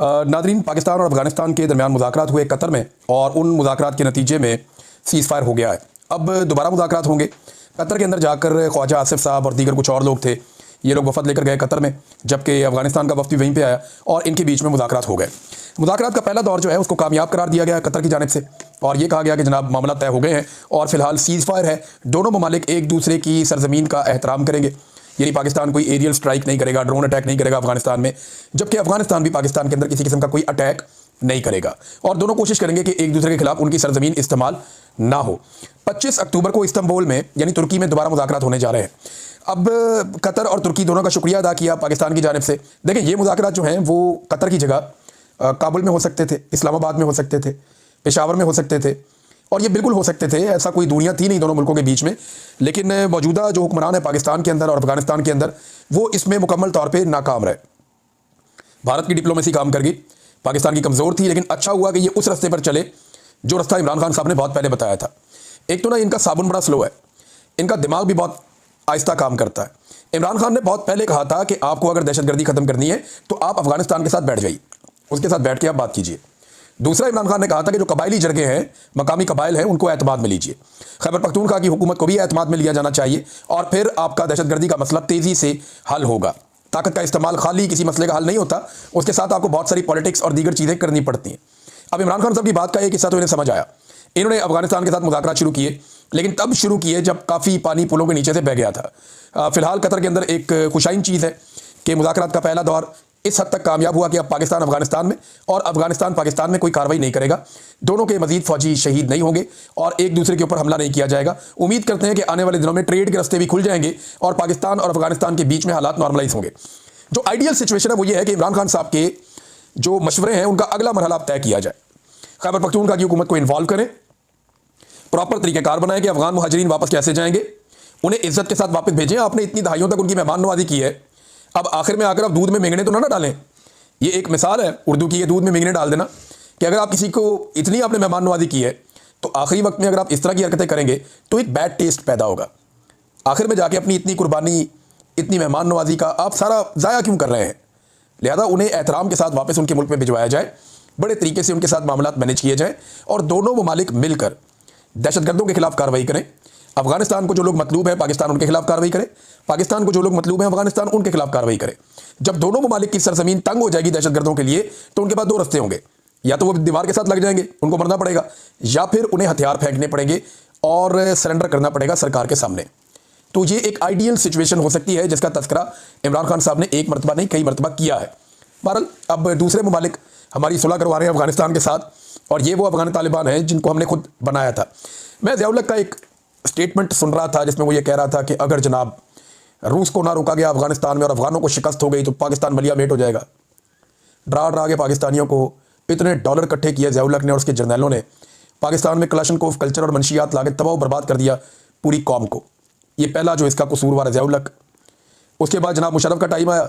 Nadreen, Pakistan और अफगानिस्तान के दरमियान मुज़ाकरात हुए कतर में और उन मुज़ाकरात के नतीजे में सीज़ फायर हो गया है। अब दोबारा मुज़ाकरात होंगे। कतर के अंदर जाकर ख्वाजा आसिफ साहब और दीगर कुछ और लोग थे, ये लोग वफद लेकर गए कतर में, जबकि अफगानिस्तान का वफ्द भी वहीं पे आया और इनके बीच में मुज़ाकरात हो गए। मुज़ाकरात का पहला दौर जो है उसको कामयाब करार दिया गया कतर की जानिब से और ये कहा गया कि जनाब मामला तय हो गए हैं और फिलहाल सीज़ फायर है, दोनों ममालिक एक दूसरे की सरजमीन का एहतराम करेंगे। यानी पाकिस्तान कोई एरियल स्ट्राइक नहीं करेगा, ड्रोन अटैक नहीं करेगा अफगानिस्तान में, जबकि अफगानिस्तान भी पाकिस्तान के अंदर किसी किस्म का कोई अटैक नहीं करेगा और दोनों कोशिश करेंगे कि एक दूसरे के खिलाफ उनकी सरजमीन इस्तेमाल ना हो। 25 अक्टूबर को इस्तांबुल में यानी तुर्की में दोबारा मुज़ाकरात होने जा रहे हैं। अब कतर और तुर्की दोनों का शुक्रिया अदा किया पाकिस्तान की जानिब से। देखिए, ये मुज़ाकरात जो हैं वो कतर की जगह काबुल में हो सकते थे, इस्लामाबाद में हो सकते थे, पेशावर में हो सकते थे और ये बिल्कुल हो सकते थे। ऐसा कोई दूरियां थी नहीं दोनों मुल्कों के बीच में, लेकिन मौजूदा जो हुक्मरान है पाकिस्तान के अंदर और अफगानिस्तान के अंदर, वो इसमें मुकम्मल तौर पे नाकाम रहे। भारत की डिप्लोमेसी काम कर गई, पाकिस्तान की कमज़ोर थी, लेकिन अच्छा हुआ कि ये उस रास्ते पर चले जो रास्ता इमरान खान साहब ने बहुत पहले बताया था। एक तो ना इनका साबुन बड़ा स्लो है, इनका दिमाग भी बहुत आहिस्ता काम करता है। इमरान खान ने बहुत पहले कहा था कि आपको अगर दहशतगर्दी ख़त्म करनी है तो आप अफगानिस्तान के साथ बैठ जाइए, उसके साथ बैठ के आप बात कीजिए। दूसरा, इमरान खान ने कहा था कि जो कबायली जरगे हैं, मकामी कबाइल हैं, उनको एतमाद में लीजिए। खैबर पख्तूनख्वा की हुकूमत को भी एतमाद में लिया जाना चाहिए और फिर आपका दहशतगर्दी का मसला तेज़ी से हल होगा। ताकत का इस्तेमाल खाली किसी मसले का हल नहीं होता, उसके साथ आपको बहुत सारी पॉलिटिक्स और दीगर चीज़ें करनी पड़ती हैं। अब इमरान खान साहब की बात का एक हिस्सा तो इन्हें समझ आया, इन्होंने अफगानिस्तान के साथ मुज़ाकरात शुरू किए, लेकिन तब शुरू किए जब काफ़ी पानी पुलों के नीचे से बह गया था। फिलहाल कतर के अंदर एक खुशाइन चीज़ है कि मुज़ाकरात का पहला दौर इस हद तक कामयाब हुआ कि अब पाकिस्तान अफगानिस्तान में और अफगानिस्तान पाकिस्तान में कोई कार्रवाई नहीं करेगा, दोनों के मजीद फौजी शहीद नहीं होंगे और एक दूसरे के ऊपर हमला नहीं किया जाएगा। उम्मीद करते हैं कि आने वाले दिनों में ट्रेड के रास्ते भी खुल जाएंगे और पाकिस्तान और अफगानिस्तान के बीच में हालात नॉर्मलाइज होंगे। जो आइडियल सिचुएशन है वो ये है कि इमरान खान साहब के जो मशवरे हैं उनका अगला मरहला तय किया जाए, खैबर पख्तूनख्वा की हुकूमत को इन्वॉल्व करें, प्रॉपर तरीक़ेकार बनाएं कि अफगान मुहाजिरीन वापस कैसे जाएंगे, उन्हें इज्जत के साथ वापस भेजें। आपने इतनी दहाइयों तक उनकी मेहमान नवाजी की है, अब आखिर में आकर आप दूध में मेंगने तो ना डालें। ये एक मिसाल है उर्दू की, ये दूध में मेंगने डाल देना कि अगर आप किसी को इतनी आपने मेहमान नवाजी की है तो आखिरी वक्त में अगर आप इस तरह की हरकतें करेंगे तो एक बैड टेस्ट पैदा होगा। आखिर में जाके अपनी इतनी कुर्बानी, इतनी मेहमान नवाजी का आप सारा ज़ाया क्यों कर रहे हैं? लिहाजा उन्हें एहतराम के साथ वापस उनके मुल्क में भिजवाया जाए, बड़े तरीके से उनके साथ मामलात मैनेज किए जाएँ और दोनों ममालिक मिलकर दहशतगर्दों के खिलाफ कार्रवाई करें। अफगानिस्तान को जो लोग मतलूब है पाकिस्तान उनके खिलाफ कार्रवाई करे, पाकिस्तान को जो लोग मतलूब है अफगानिस्तान उनके खिलाफ कार्रवाई करे। जब दोनों ममालिक की सरजमीन तंग हो जाएगी दहशतगर्दों के लिए तो उनके पास दो रास्ते होंगे, या तो वो दीवार के साथ लग जाएंगे, उनको मरना पड़ेगा, या फिर उन्हें हथियार फेंकने पड़ेंगे और सरेंडर करना पड़ेगा सरकार के सामने। तो ये एक आइडियल सिचुएशन हो सकती है जिसका तस्करा इमरान खान साहब ने एक मरतबा नहीं कई मरतबा किया है। बहरहाल अब दूसरे ममालिक हमारी सुलह करवा रहे हैं अफगानिस्तान के साथ और ये वो अफगान तालिबान हैं जिनको हमने खुद बनाया था। मैं ज़िया-उल-हक का एक स्टेटमेंट सुन रहा था जिसमें वो ये कह रहा था कि अगर जनाब रूस को ना रोका गया अफगानिस्तान में और अफगानों को शिकस्त हो गई तो पाकिस्तान मलिया मेट हो जाएगा। डरा डरा के पाकिस्तानियों को इतने डॉलर इकट्ठे किए ज़िया-उल-हक ने और उसके जर्नैलों ने, पाकिस्तान में कलाशनकोव कल्चर और मंशियात लाके तबाह बर्बाद कर दिया पूरी कौम को। ये पहला जो इसका कसूरवार है ज़िया-उल-हक। उसके बाद जनाब मुशर्रफ का टाइम आया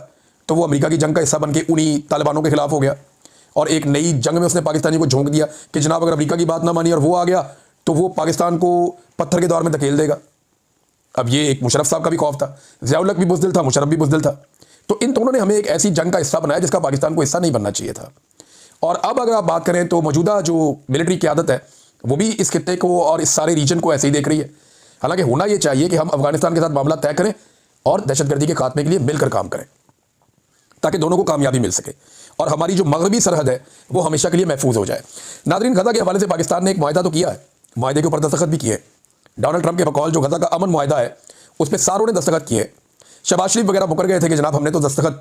तो वो अमेरिका की जंग का हिस्सा बन के उन्हीं तालिबानों के खिलाफ हो गया और एक नई जंग में उसने पाकिस्तानी को झोंक दिया कि जनाब अगर अमेरिका की बात ना मानी और वो आ गया तो वो पाकिस्तान को पत्थर के दौर में धकेल देगा। अब ये एक मुशर्रफ साहब का भी खौफ था, ज़िया-उल-हक भी बुज़दिल था, मुशर्रफ भी बुज़दिल था। तो इन दोनों ने हमें एक ऐसी जंग का हिस्सा बनाया जिसका पाकिस्तान को हिस्सा नहीं बनना चाहिए था। और अब अगर आप बात करें तो मौजूदा जो मिलिट्री क़यादत है वो भी इस खित्ते को और इस सारे रीजन को ऐसे ही देख रही है। हालांकि होना ये चाहिए कि हम अफगानिस्तान के साथ मामला तय करें और दहशतगर्दी के खात्मे के लिए मिलकर काम करें ताकि दोनों को कामयाबी मिल सके और हमारी जो मगरबी सरहद है वो हमेशा के लिए महफूज हो जाए। नादरीन, गज़ा के हवाले से पाकिस्तान ने एक मुआहदा तो किया है, मुआहदे के ऊपर दस्तखत भी किए। डोनाल्ड ट्रंप के बकौल जो गज़ा का अमन मुआहदा है उस पर सारों ने दस्तखत किए। शहबाज शरीफ वगैरह मुकर गए थे कि जनाब हमने तो दस्तखत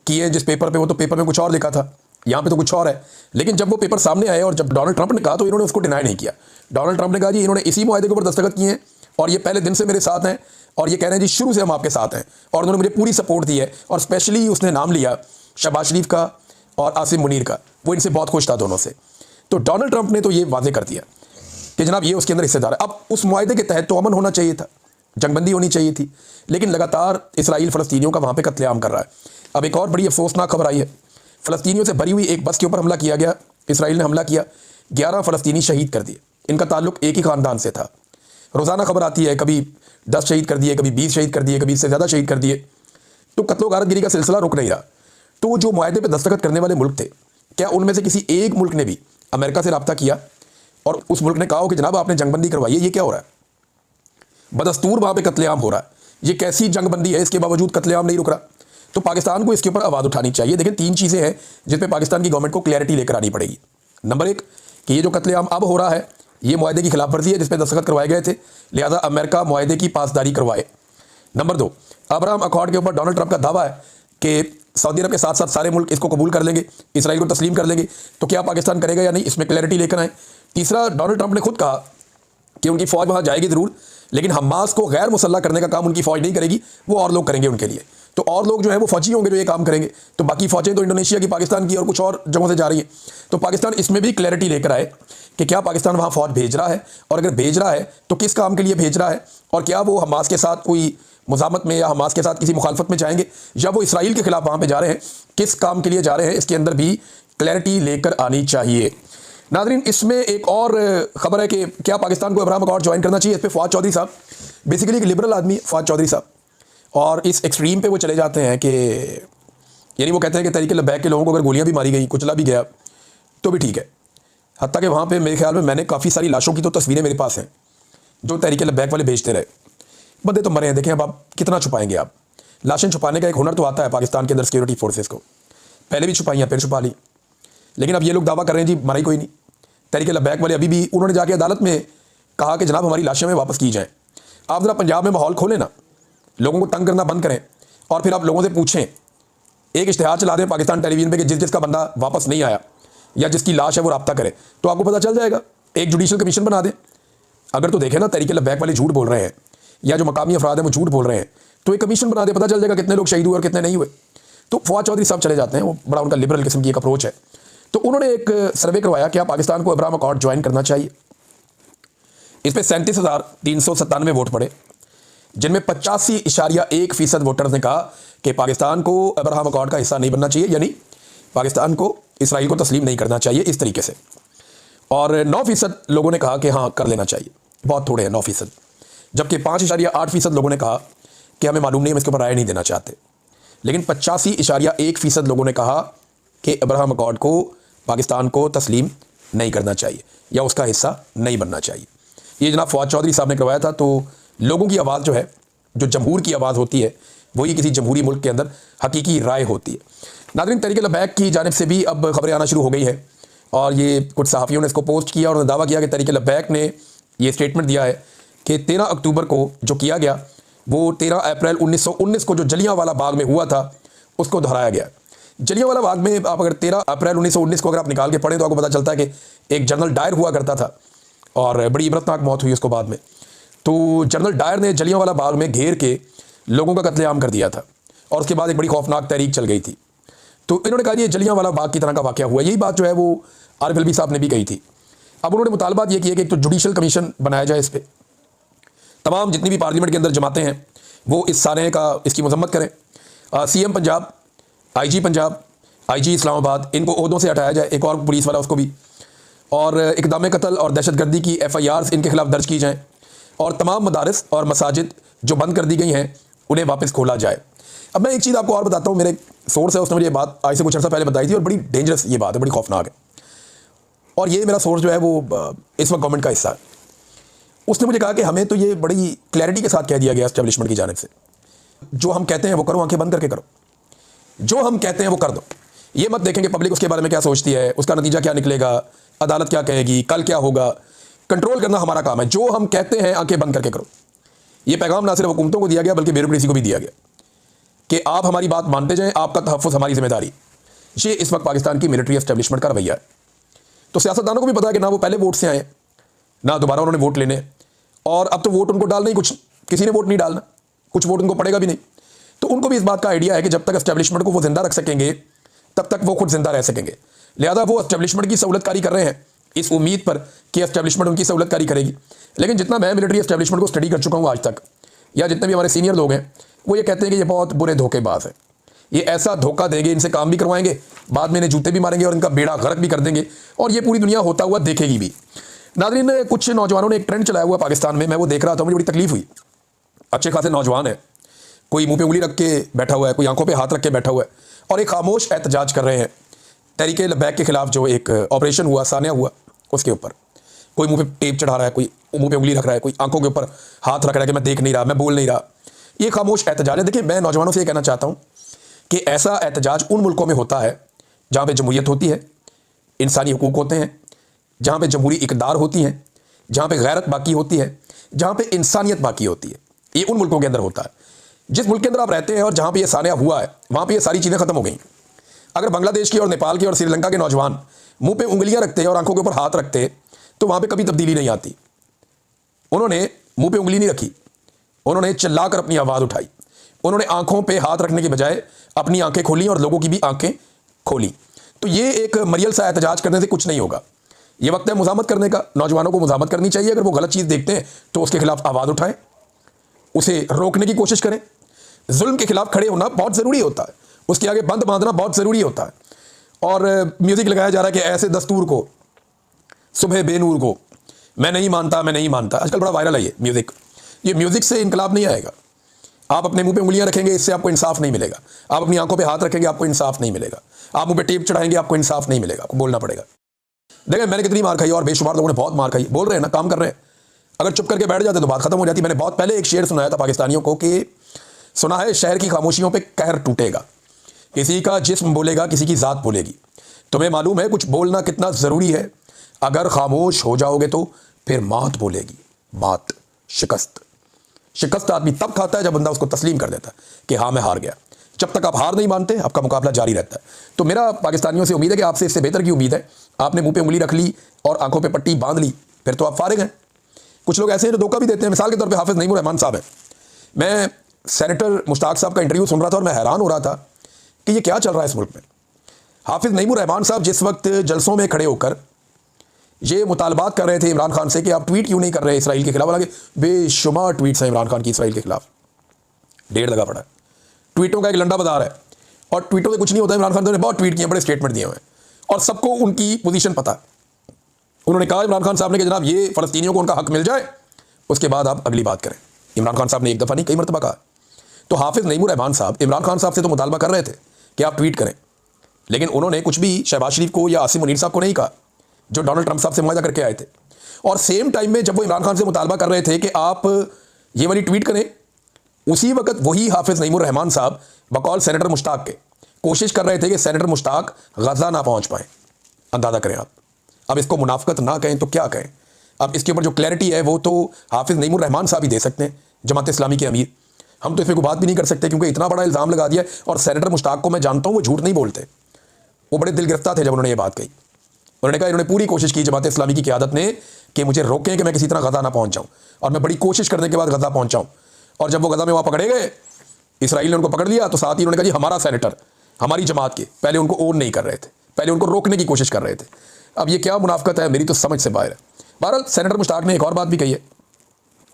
किए जिस पेपर पे, वो तो पेपर में कुछ और लिखा था, यहाँ पे तो कुछ और है। लेकिन जब वो पेपर सामने आए और जब डोनाल्ड ट्रंप ने कहा तो इन्होंने उसको डिनाई नहीं किया। डोनाल्ड ट्रंप ने कहा जी इन्होंने इसी मुआहदे के ऊपर दस्तखत किए हैं और ये पहले दिन से मेरे साथ हैं और ये कह रहे हैं जी शुरू से हम आपके साथ हैं और उन्होंने मुझे पूरी सपोर्ट दी है। और स्पेशली उसने नाम लिया शहबाज शरीफ का और आसिम मुनीर का, वो इनसे बहुत खुश था दोनों से। तो डोनाल्ड ट्रंप ने तो ये वाजे कर दिया कि जनाब ये उसके अंदर हिस्सेदार है। अब उस मुआहदे के तहत तो अमन होना चाहिए था, जंगबंदी होनी चाहिए थी, लेकिन लगातार इसराइल फ़लस्तीनियों का वहाँ पे कत्लेआम कर रहा है। अब एक और बड़ी अफसोसनाक खबर आई है, फ़लस्तीनियों से भरी हुई एक बस के ऊपर हमला किया गया, इसराइल ने हमला किया, 11 फ़लस्तीनी शहीद कर दिए। इनका ताल्लुक एक ही ख़ानदान से था। रोज़ाना खबर आती है, कभी 10 शहीद कर दिए, कभी 20 शहीद कर दिए, कभी इससे ज़्यादा शहीद कर दिए। तो कत्लो गारतगिरी का सिलसिला रुक नहीं रहा। तो जो मुआहदे पर दस्तखत करने वाले मुल्क थे क्या उनमें से किसी एक मुल्क ने भी अमेरिका से रब्ता किया और उस मुल्क ने कहा हो कि जनाब आपने जंगबंदी करवाई है? ये क्या हो रहा है? बदस्तूर वहाँ पे कत्लेआम हो रहा है। ये कैसी जंगबंदी है? इसके बावजूद कत्लेआम नहीं रुक रहा। तो पाकिस्तान को इसके ऊपर आवाज़ उठानी चाहिए। देखिए, 3 चीज़ें हैं जिस पे पाकिस्तान की गवर्नमेंट को क्लैरिटी लेकर आनी पड़ेगी। नंबर 1 कि ये जो कत्लेआम अब हो रहा है ये मुआहदे की खिलाफवर्जी है जिस पे दस्तखत करवाए गए थे, लिहाजा अमेरिका मुआहदे की पासदारी करवाए। नंबर 2, अब्राहम अकॉर्ड के ऊपर डोनाल्ड ट्रंप का दावा है कि सऊदी अरब के साथ साथ सारे मुल्क इसको कबूल कर लेंगे, इसराइल को तस्लीम कर लेंगे। तो क्या पाकिस्तान करेगा या नहीं, इसमें क्लैरिटी लेकर आए। तीसरा, डोनाल्ड ट्रंप ने खुद कहा कि उनकी फ़ौज वहाँ जाएगी ज़रूर, लेकिन हमास को गैर मुसल्लह करने का काम उनकी फ़ौज नहीं करेगी, वो और लोग करेंगे उनके लिए। तो और लोग जो है वो फौजी होंगे जो ये काम करेंगे। तो बाकी फ़ौजें तो इंडोनेशिया की, पाकिस्तान की और कुछ और जगहों से जा रही हैं। तो पाकिस्तान इसमें भी क्लैरिटी लेकर आए कि क्या पाकिस्तान वहाँ फ़ौज भेज रहा है, और अगर भेज रहा है तो किस काम के लिए भेज रहा है, और क्या वो हमास के साथ कोई मुज़ामत में या हमास के साथ किसी मुखालफत में जाएंगे, या वो इसराइल के खिलाफ वहाँ पर जा रहे हैं, किस काम के लिए जा रहे हैं, इसके अंदर भी क्लैरिटी लेकर आनी चाहिए। नाज़रीन, इसमें एक और ख़बर है कि क्या पाकिस्तान को अब्राहम अकॉर्ड ज्वाइन करना चाहिए। इस पर फ़वाद चौधरी साहब बेसिकली एक लिबरल आदमी, फ़वाद चौधरी साहब, और इस एक्सट्रीम पे वो चले जाते हैं कि यानी वो कहते हैं कि तहरीक लब्बैक के लोगों को अगर गोलियां भी मारी गई, कुचला भी गया तो भी ठीक है। हत्ता कि वहाँ पे मेरे ख्याल में मैंने काफ़ी सारी लाशों की तो तस्वीरें मेरे पास हैं जो तहरीक लब्बैक वाले भेजते रहे। बंदे तो मरे हैं, देखें अब आप कितना छुपाएंगे। आप लाशें छुपाने का एक हुनर तो आता है पाकिस्तान के अंदर सिक्योरिटी फोर्सेस को, पहले भी छुपाई हैं फिर छुपा ली। लेकिन अब ये लोग दावा कर रहे हैं जी मरा ही कोई नहीं। तहरीक लब्बैक वाले अभी भी उन्होंने जाके अदालत में कहा कि जनाब हमारी लाशें में वापस की जाएँ। आप ज़रा पंजाब में माहौल खोलें ना, लोगों को तंग करना बंद करें, और फिर आप लोगों से पूछें, एक इश्तिहार चला दें पाकिस्तान टेलीविजन पे कि जिसका बंदा वापस नहीं आया या जिसकी लाश है वो रब्ता करे, तो आपको पता चल जाएगा। एक जुडिशल कमीशन बना दें। अगर तो देखें ना तहरीक लब्बैक वाले झूठ बोल रहे हैं या जो मकामी अफराद हैं वो झूठ बोल रहे हैं, तो एक कमीशन बना दे, पता चल जाएगा कितने लोग शहीद हुए और कितने नहीं हुए। तो फ़वाद चौधरी साहब चले जाते हैं, वो बड़ा उनका लिबरल किस्म की एक अप्रोच है। तो उन्होंने एक सर्वे करवाया कि पाकिस्तान को अब्राहम अकॉर्ड ज्वाइन करना चाहिए। इस पर 37,397 वोट पड़े, जिनमें 85.1% वोटर्स ने कहा कि पाकिस्तान को अब्राहम अकॉर्ड का हिस्सा नहीं बनना चाहिए, यानी पाकिस्तान को इसराइल को तस्लीम नहीं करना चाहिए इस तरीके से। और 9% लोगों ने कहा कि हाँ कर लेना चाहिए, बहुत थोड़े हैं 9%। जबकि 5.8% लोगों ने कहा कि हमें मालूम नहीं, हम इसके ऊपर राय नहीं देना चाहते। लेकिन 85.1% लोगों ने कहा कि अब्राहम अकॉर्ड को पाकिस्तान को तस्लीम नहीं करना चाहिए या उसका हिस्सा नहीं बनना चाहिए। ये जनाब फ़वाद चौधरी साहब ने करवाया था। तो लोगों की आवाज़ जो है, जो जमहूर की आवाज़ होती है, वही किसी जमहूरी मुल्क के अंदर हकीकी राय होती है। नाज़रीन, तहरीक लब्बैक की जानिब से भी अब खबरें आना शुरू हो गई है, और ये कुछ सहाफ़ियों ने इसको पोस्ट किया और दावा किया कि तहरीक लब्बैक ने ये स्टेटमेंट दिया है कि 13 अक्टूबर को जो किया गया वो 13 अप्रैल 1919 को जो जलियांवाला बाग में हुआ था उसको दोहराया गया। जलियांवाला बाग में आप अगर 13 अप्रैल 1919 को अगर आप निकाल के पढ़ें तो आपको पता चलता है कि एक जनरल डायर हुआ करता था और बड़ी इबरतनाक मौत हुई उसको बाद में। तो जनरल डायर ने जलियांवाला बाग में घेर के लोगों का कत्लेआम कर दिया था, और उसके बाद एक बड़ी खौफनाक तहरीक चल गई थी। तो इन्होंने कहा ये जलियांवाला बाग की तरह का वाक़या हुआ। यही बात जो है वो आरिफ अलवी साहब ने भी कही थी। अब उन्होंने मुतालबात ये किया कि एक तो जुडिशल कमीशन बनाया जाए, इस पर तमाम जितनी भी पार्लियामेंट के अंदर जमातें हैं वो इस सारे का इसकी मजम्मत करें। CM Punjab, IG Punjab, IG Islamabad, इनको ओहदों से हटाया जाए, एक और पुलिस वाला उसको भी, और इक़दाम कत्ल और दहशतगर्दी की FIRs इनके खिलाफ दर्ज की जाएँ, और तमाम मदारस और मसाजिद जो बंद कर दी गई हैं उन्हें वापस खोला जाए। अब मैं एक चीज़ आपको और बताता हूँ, मेरे सोर्स है उसने मुझे ये बात आज से कुछ अर्सा पहले बताई थी, और बड़ी डेंजरस ये बात है, बड़ी खौफनाक है। और ये मेरा सोर्स जो है वो इस वक्त गवर्नमेंट का हिस्सा है। उसने मुझे कहा कि हमें तो ये बड़ी क्लैरिटी के साथ कह दिया गया एस्टेब्लिशमेंट की जानिब से, जो हम कहते हैं वो करो, आंखें बंद करके करो, जो हम कहते हैं वो कर दो। ये मत देखेंगे पब्लिक उसके बारे में क्या सोचती है, उसका नतीजा क्या निकलेगा, अदालत क्या कहेगी, कल क्या होगा। कंट्रोल करना हमारा काम है। जो हम कहते हैं आंखें बंद करके करो। ये पैगाम ना सिर्फ हुकूमतों को दिया गया बल्कि ब्यूरोक्रेसी को भी दिया गया कि आप हमारी बात मानते जाएं, आपका तहफ़्फ़ुज़ हमारी जिम्मेदारी। ये इस वक्त पाकिस्तान की मिलिट्री एस्टेब्लिशमेंट का रवैया है। तो सियासतदानों को भी पता है कि ना वो पहले वोट से आए, ना दोबारा उन्होंने वोट लेने, और अब तो वोट उनको डालना ही, कुछ किसी ने वोट नहीं डालना, कुछ वोट उनको पड़ेगा भी नहीं। तो उनको भी इस बात का आइडिया है कि जब तक एस्टेब्लिशमेंट को वो जिंदा रख सकेंगे तब तक वो खुद जिंदा रह सकेंगे। लिहाजा वो एस्टेब्लिशमेंट की सहूलतकारी कर रहे हैं इस उम्मीद पर कि एस्टेब्लिशमेंट उनकी सहूलतकारी करेगी। लेकिन जितना मैं मिलिट्री एस्टेब्लिशमेंट को स्टडी कर चुका हूँ आज तक, या जितने भी हमारे सीनियर लोग हैं, वो ये कहते हैं कि ये बहुत बुरे धोखेबाज है। ये ऐसा धोखा देंगे, इनसे काम भी करवाएंगे, बाद में इन्हें जूते भी मारेंगे और इनका बेड़ा गर्क भी कर देंगे, और ये पूरी दुनिया होता हुआ देखेगी भी। नाज़रीन, कुछ नौजवानों ने एक ट्रेंड चलाया हुआ पाकिस्तान में, मैं वो देख रहा था, मुझे बड़ी तकलीफ हुई। अच्छे खासे नौजवान है, कोई मुंह पे उंगली रख के बैठा हुआ है, कोई आंखों पे हाथ रख के बैठा हुआ है, और एक खामोश एहतजाज कर रहे हैं तहरीके लब्बैक के खिलाफ जो एक ऑपरेशन हुआ, सानिया हुआ, उसके ऊपर कोई मुंह पे टेप चढ़ा रहा है, कोई मुंह पे उंगली रख रहा है, कोई आंखों के ऊपर हाथ रख रहा है कि मैं देख नहीं रहा, मैं बोल नहीं रहा, ये खामोश एहतजाज है। देखिए, मैं नौजवानों से ये कहना चाहता हूँ कि ऐसा एहतजाज उन मुल्कों में होता है जहाँ पे जमहूरियत होती है, इंसानी हुकूक होते हैं, जहाँ पे जमहूरी इक़दार होती है, जहाँ पे गैरत बाकी होती है, जहाँ पे इंसानियत बाकी होती है। ये उन मुल्कों के अंदर होता है। जिस मुल्क के अंदर आप रहते हैं और जहाँ पे ये सानिया हुआ है, वहाँ पे ये सारी चीज़ें ख़त्म हो गई। अगर बांग्लादेश की और नेपाल की और श्रीलंका के नौजवान मुंह पे उंगलियां रखते और आंखों के ऊपर हाथ रखते तो वहाँ पे कभी तब्दीली नहीं आती। उन्होंने मुंह पे उंगली नहीं रखी, उन्होंने चिल्लाकर अपनी आवाज़ उठाई, उन्होंने आंखों पे हाथ रखने के बजाय अपनी आंखें खोली और लोगों की भी आंखें खोली। तो ये एक मरियल सा एहतजाज करने से कुछ नहीं होगा। ये वक्त है मुज़ाहमत करने का। नौजवानों को मुज़ाहमत करनी चाहिए। अगर वो गलत चीज़ देखते हैं तो उसके खिलाफ आवाज़ उठाएं, उसे रोकने की कोशिश करें। जुल्म के खिलाफ खड़े होना बहुत ज़रूरी होता है, उसके आगे बंद बांधना बहुत ज़रूरी होता है। और म्यूज़िक लगाया जा रहा है कि ऐसे दस्तूर को, सुबह बेनूर को, मैं नहीं मानता, मैं नहीं मानता। आजकल बड़ा वायरल है ये म्यूज़िक। ये म्यूज़िक से इनकलाब नहीं आएगा। आप अपने मुंह पे उंगलियां रखेंगे, इससे आपको इंसाफ नहीं मिलेगा। आप अपनी आंखों पे हाथ रखेंगे, आपको इंसाफ नहीं मिलेगा। आप मुंह पे टेप चढ़ाएंगे, आपको इंसाफ नहीं मिलेगा, आपको बोलना पड़ेगा। देखिए, मैंने कितनी मार खाई और बेशुमार लोगों ने बहुत मार खाई। बोल रहे हैं ना, काम कर रहे हैं। अगर चुप करके बैठ जाते तो बात खत्म हो जाती। मैंने बहुत पहले एक शेर सुनाया था पाकिस्तानियों को कि सुना है शहर की खामोशियों पे कहर टूटेगा, किसी का जिस्म बोलेगा, किसी की ज़ात बोलेगी। तुम्हें मालूम है कुछ बोलना कितना ज़रूरी है? अगर खामोश हो जाओगे तो फिर मात बोलेगी, मात, शिकस्त। शिकस्त आदमी तब खाता है जब बंदा उसको तस्लीम कर देता है कि हाँ मैं हार गया। जब तक आप हार नहीं मानते, आपका मुकाबला जारी रहता है। तो मेरा पाकिस्तानियों से उम्मीद है कि आपसे इससे बेहतर की उम्मीद है। आपने मुंह पे उंगली रख ली और आंखों पे पट्टी बांध ली, फिर तो आप फारिग हैं। कुछ लोग ऐसे हैं जो धोखा भी देते हैं। मिसाल के तौर पे हाफिज़ नईमुर रहमान साहब हैं। मैं सेनेटर मुश्ताक साहब का इंटरव्यू सुन रहा था और मैं हैरान हो रहा था कि ये क्या चल रहा है इस मुल्क में। हाफिज़ नईमुर रहमान साहब जिस वक्त जलसों में खड़े होकर ये मुतालबात कर रहे थे इमरान खान से कि आप ट्वीट क्यों नहीं कर रहे इसराइल के खिलाफ, हालांकि बेशुमार ट्वीट्स हैं इमरान खान की इसराइल के खिलाफ, ढेर लगा पड़ा है। ट्वीटों का एक लंडा बाजार है और ट्वीटों से कुछ नहीं होता। इमरान खान ने बहुत ट्वीट किए, बड़े स्टेटमेंट दिए हुए हैं और सबको उनकी पोजीशन पता है। उन्होंने कहा इमरान खान साहब ने कि जनाब ये फ़लस्तीनियों को उनका हक मिल जाए, उसके बाद आप अगली बात करें। इमरान खान साहब ने एक दफ़ा नहीं, कई मरतबा कहा। तो हाफिज़ नईमुर रहमान साहब इमरान खान साहब से तो मुतालबा कर रहे थे कि आप ट्वीट करें, लेकिन उन्होंने कुछ भी शहबाज शरीफ को या आसिम मुनीर साहब को नहीं कहा जो डोनाल्ड ट्रंप साहब से मुआहदा करके आए थे। और सेम टाइम में जब वो इमरान खान से मुतालबा कर रहे थे कि आप ये वाली ट्वीट करें, उसी वक्त वही हाफिज़ नईमुर रहमान साहब बकौल सेनेटर मुश्ताक के कोशिश कर रहे थे कि सेनेटर मुश्ताक गजा ना पहुंच पाए। अंदाज़ा करें आप। अब इसको मुनाफकत ना कहें तो क्या कहें। अब इसके ऊपर जो क्लैरिटी है वो तो हाफिज़ नईमुर रहमान साहब ही दे सकते हैं, जमात इस्लामी के अमीर। हम तो इस पर कोई बात भी नहीं कर सकते क्योंकि इतना बड़ा इल्ज़ाम लगा दिया। और सेनेटर मुश्ताक को मैं जानता हूँ, वो झूठ नहीं बोलते। वो बड़े दिल गिरफ्तार थे जब उन्होंने ये बात कही। उन्होंने कहा इन्होंने पूरी कोशिश की जमात इस्लामी की क़यादत ने कि मुझे रोकें कि मैं किसी तरह गजा ना पहुँच जाऊँ, और मैं बड़ी कोशिश करने के बाद गजा पहुँचाऊँ। और जब वो गजा में वहाँ पकड़े गए, इसराइल ने उनको पकड़ लिया, तो साथ ही उन्होंने कहा जी हमारा सेनेटर, हमारी जमात के, पहले उनको ओन नहीं कर रहे थे, पहले उनको रोकने की कोशिश कर रहे थे। अब ये क्या मुनाफकत है, मेरी तो समझ से बाहर है। बहरहाल सेनेटर मुश्ताक ने एक और बात भी कही है।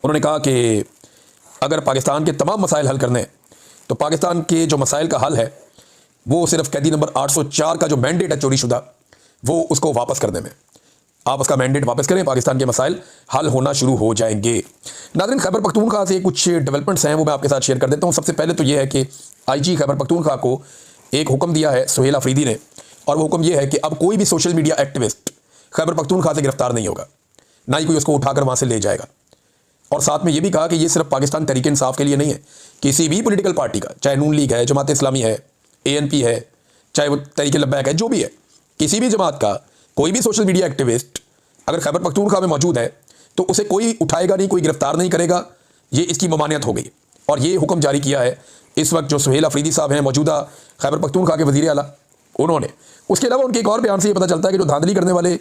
उन्होंने कहा कि अगर पाकिस्तान के तमाम मसाइल हल करने हैं तो पाकिस्तान के जो मसाइल का हल है वो सिर्फ कैदी नंबर 804 का जो मैंडेट है चोरीशुदा, वो उसको वापस करने में। आप उसका मैंडेट वापस करें, पाकिस्तान के मसाइल हल होना शुरू हो जाएंगे। नाज़रीन, खैबर पख्तूनख्वा से कुछ डेवलपमेंट्स हैं वो मैं आपके साथ शेयर कर देता हूँ। सबसे पहले तो ये है कि IG खैबर पख्तूनख्वा को एक हुक्म दिया है सुहेल अफरीदी ने, और वो हुक्म ये है कि अब कोई भी social media activist Khyber Pakhtunkhwa से गिरफ्तार नहीं होगा, ना ही कोई उसको उठाकर वहाँ से ले जाएगा। और साथ में ये भी कहा कि ये सिर्फ पाकिस्तान तहरीक इंसाफ के लिए नहीं है, किसी भी पॉलिटिकल पार्टी का, चाहे नून लीग है, जमात इस्लामी है, ANP है, चाहे वो तहरीक लब्बैक है, जो भी है, किसी भी जमात का कोई भी सोशल मीडिया एक्टिविस्ट अगर खैबर पख्तूनख्वा में मौजूद है तो उसे कोई उठाएगा नहीं, कोई गिरफ्तार नहीं करेगा। ये इसकी ममानियत हो गई। और ये हुक्म जारी किया है इस वक्त जो सुहेल अफरीदी साहब हैं, मौजूदा खैबर पख्तूनख्वा के वज़ीर आला, उन्होंने। उसके अलावा उनके एक और बयान से ये पता चलता है कि जो धांधली करने वाले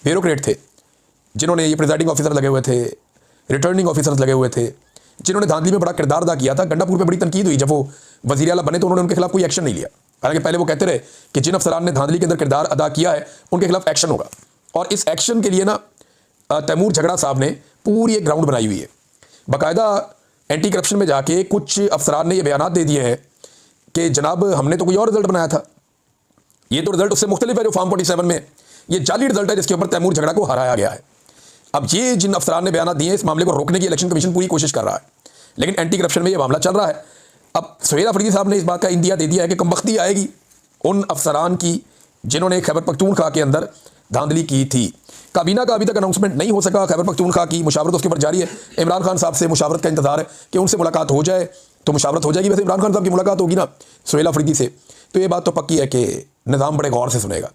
ब्यूरोक्रेट थे, जिन्होंने ये प्रिजाइडिंग ऑफिसर लगे हुए थे, रिटर्निंग ऑफिसर्स लगे हुए थे, जिन्होंने धांधली में बड़ा किरदार अदा किया था, गंडापुर पर बड़ी तनकीद हुई जब वो वज़ीर आला बने तो उन्होंने उनके खिलाफ कोई एक्शन नहीं लिया। हालांकि पहले वो कहते रहे कि जिन अफसरान ने धांधली के अंदर किरदार अदा किया है उनके खिलाफ एक्शन होगा। और इस एक्शन के लिए ना तैमूर झगड़ा साहब ने पूरी एक ग्राउंड बनाई हुई है। बाकायदा एंटी करप्शन में जाके कुछ अफसरान ने ये बयान दे दिए हैं कि जनाब हमने तो कोई और रिजल्ट बनाया था, ये तो रिजल्ट उससे मुख्तलिफ है जो फॉर्म 47 में, ये जाली रिजल्ट है जिसके ऊपर तैमूर झगड़ा को हराया गया है। अब ये जिन अफसरान ने बयान दिए इस मामले को रोकने की इलेक्शन कमीशन पूरी कोशिश कर रहा है, लेकिन एंटी करप्शन में ये मामला चल रहा है। अब सुहेल अफरीदी साहब ने इस बात का इंदिया दे दिया है कि कमबख्ती आएगी उन अफसरान की जिन्होंने खैबर पख्तूनख्वा के अंदर धांधली की थी। काबीना का अभी तक अनाउंसमेंट नहीं हो सका। खैबर पख्तूनख्वा की मुशावरत उसके ऊपर जारी है। इमरान खान साहब से मुशावरत का इंतजार है कि उनसे मुलाकात हो जाए तो मुशावरत हो जाएगी। वैसे इमरान खान साहब की मुलाकात होगी ना सुहेल अफरीदी से, तो ये बात तो पक्की है कि निज़ाम बड़े गौर से सुनेगा,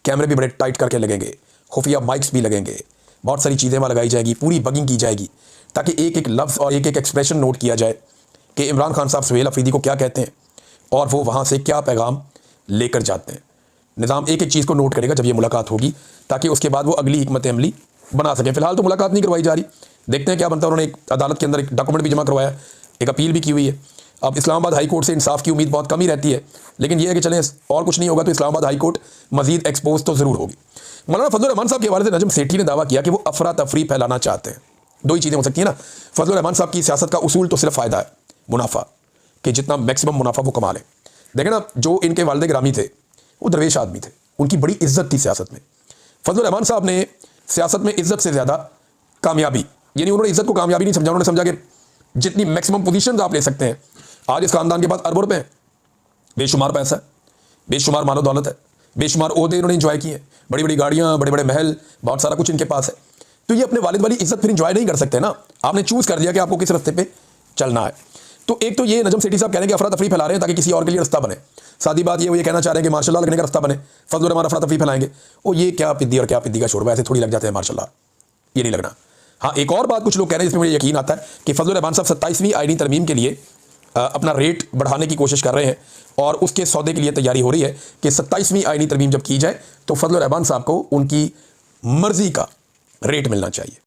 कैमरे भी बड़े टाइट करके लगेंगे, खुफिया माइक्स भी लगेंगे, बहुत सारी चीज़ें वहाँ लगाई जाएगी, पूरी बगिंग की जाएगी ताकि एक एक लफ्ज़ और एक एक एक्सप्रेशन नोट किया जाए कि इमरान खान साहब सुहेल अफरीदी को क्या कहते हैं और वो वहाँ से क्या पैगाम लेकर जाते हैं। निज़ाम एक एक चीज़ को नोट करेगा जब ये मुलाकात होगी, ताकि उसके बाद वो अगली हिकमत अमली बना सकें। फिलहाल तो मुलाकात नहीं करवाई जा रही, देखते हैं क्या बनता है। उन्होंने एक अदालत के अंदर एक डॉक्यूमेंट भी जमा करवाया, एक अपील भी की हुई है। अब इस्लामाबाद हाई कोर्ट से इंसाफ की उम्मीद बहुत कम ही रहती है, लेकिन यह है कि चलें और कुछ नहीं होगा तो इस्लामाबाद हाई कोर्ट मजीद एक्सपोज तो ज़रूर होगी। मौलाना फजल रहमान साहब के हवाले से नजम सेठी ने दावा किया कि वो अफरा तफरी फैलाना चाहते हैं। दो ही चीज़ें हो सकती हैं ना, फजल रहमान साहब की सियासत का उसूल तो सिर्फ फ़ायदा है, मुनाफा, कि जितना मैक्सिमम मुनाफा वो कमा लें। देखें ना, जो इनके वालिद गिरामी थे वो दरवेश आदमी थे, उनकी बड़ी इज्जत थी सियासत में। फजल रहमान साहब ने सियासत में इज्जत से ज़्यादा कामयाबी, यानी उन्होंने इज्जत को कामयाबी नहीं समझा, उन्होंने समझा कि जितनी मैक्सिमम पोजीशन आप ले सकते हैं। आज इस खानदान के पास अरबों रुपए हैं, बेशुमार पैसा है, बेशुमार मानो दौलत है, बेशुमार ओहदे इन्होंने इंजॉय किए, बड़ी बड़ी गाड़ियाँ, बड़े बड़े महल, बहुत सारा कुछ इनके पास है। तो ये अपने वालिद वाली इज्जत फिर इंजॉय नहीं कर सकते ना, आपने चूज़ कर दिया कि आपको किस रास्ते पे चलना है। तो एक तो ये नजम सेठी साहब कह रहे हैं कि अफरा तफरी फैला रहे हैं ताकि किसी और के लिए रास्ता बने। सादी बात ये, वो ये कहना चाह रहे हैं कि मार्शल लॉ लगने का रास्ता बने, फजल रहमान अफरा तफरी फैलाएंगे। ओ ये क्या पिद्दी और क्या पिद्दी का शोरबा, ऐसे थोड़ी लग जाते हैं मार्शल लॉ, ये नहीं लगना। हाँ, एक और बात कुछ लोग कह रहे हैं जिसमें मुझे यकीन आता है कि फजल रहमान साहब 27वीं आईनी तरमीम के लिए अपना रेट बढ़ाने की कोशिश कर रहे हैं और उसके सौदे के लिए तैयारी हो रही है कि 27वीं आईनी तरमीम जब की जाए तो फजल रहमान साहब को उनकी मर्जी का रेट मिलना चाहिए।